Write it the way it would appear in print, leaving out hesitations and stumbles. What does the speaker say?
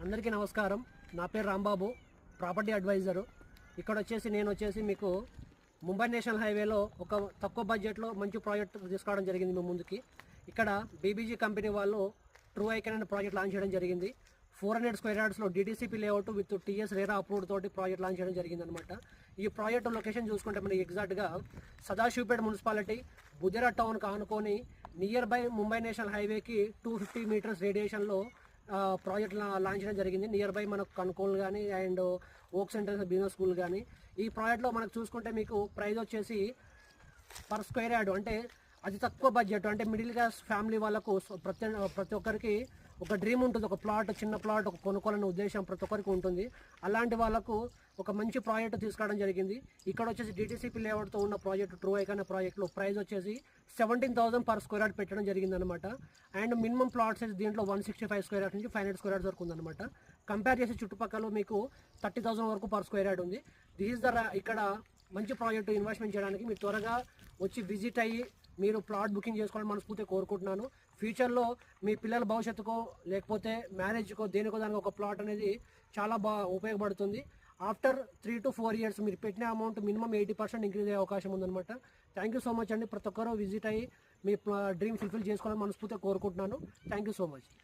అందరికీ నమస్కారం. నా పేరు రాంబాబు, ప్రాపర్టీ అడ్వైజరు. ఇక్కడ నేను మీకు ముంబై నేషనల్ హైవేలో ఒక తక్కువ బడ్జెట్లో మంచి ప్రాజెక్ట్ తీసుకోవడం జరిగింది. మీ ముందుకి ఇక్కడ బీబీజీ కంపెనీ వాళ్ళు ట్రూ ఐకాన్ అనే ప్రాజెక్ట్ లాంచ్ చేయడం జరిగింది. 400 స్క్వేర్ యార్డ్స్లో DTCP layout with TS RERA approved తోటి ప్రాజెక్ట్ లాంచ్ చేయడం జరిగింది అనమాట. ఈ ప్రాజెక్ట్ లొకేషన్ చూసుకుంటే మనకి ఎగ్జాక్ట్గా సదాశివపేట మున్సిపాలిటీ బుజరా టౌన్కి ఆనుకొని నియర్ బై ముంబై నేషనల్ హైవేకి 250 మీటర్స్ రేడియేషన్లో ప్రాజెక్ట్ లాంచ్ చేయడం జరిగింది. నియర్ బై మనకు కనుకోలు కానీ అండ్ ఓక్ సెంటర్ బిజినెస్ స్కూల్ కానీ. ఈ ప్రాజెక్ట్లో మనకు చూసుకుంటే మీకు ప్రైస్ వచ్చేసి పర్ స్క్వేర్ యార్డ్ అంటే అతి తక్కువ బడ్జెట్ అంటే మిడిల్ క్లాస్ ఫ్యామిలీ వాళ్ళకు ప్రతి ఒక్కరికి ఒక డ్రీమ్ ఉంటుంది. ఒక ప్లాట్, చిన్న ప్లాట్ ఒక కొనుక్కోవాలనే ఉద్దేశం ప్రతి ఒక్కరికి ఉంటుంది. అలాంటి వాళ్ళకు ఒక మంచి ప్రాజెక్ట్ తీసుకోవడం జరిగింది. ఇక్కడ డిటీసీపీ లేఅవుట్తో ఉన్న ప్రాజెక్ట్ ట్రూ ఐకాన్ ప్రాజెక్ట్లో ప్రైస్ 17,000 పర్ స్క్వేర్ యార్డ్ పెట్టడం జరిగిందనమాట. అండ్ మినిమం ప్లాట్ సైజ్ దీంట్లో 165 స్క్వేర్ యార్డ్ నుంచి 500 స్క్వేర్ యార్డ్స్ వరకు ఉందన్నమాట. కంపేర్ చేసి చుట్టుపక్కల మీకు 30,000 వరకు పర్ స్క్వేర్ యార్డ్ ఉంది. దిస్ ఇస్ ఇక్కడ మంచి ప్రాజెక్టు ఇన్వెస్ట్మెంట్ చేయడానికి మీరు త్వరగా వచ్చి విజిట్ అయ్యి మీరు ప్లాట్ బుకింగ్ చేసుకోవాలని మనస్ఫూర్తిగా కోరుకుంటున్నాను. ఫ్యూచర్లో మీ పిల్లల భవిష్యత్తుకో లేకపోతే మ్యారేజ్కో దేనికో దానికి ఒక ప్లాట్ అనేది చాలా ఉపయోగపడుతుంది. ఆఫ్టర్ 3 to 4 ఇయర్స్ మీరు పెట్టిన అమౌంట్ మినిమం 80% ఇంక్రీజ్ అయ్యే అవకాశం ఉందన్నమాట. థ్యాంక్ యూ సో మచ్ అండి. ప్రతి ఒక్కరూ విజిట్ అయ్యి మీ డ్రీమ్ ఫుల్ఫిల్ చేసుకోవాలని మనస్ఫూర్తిగా కోరుకుంటున్నాను. Thank you so much.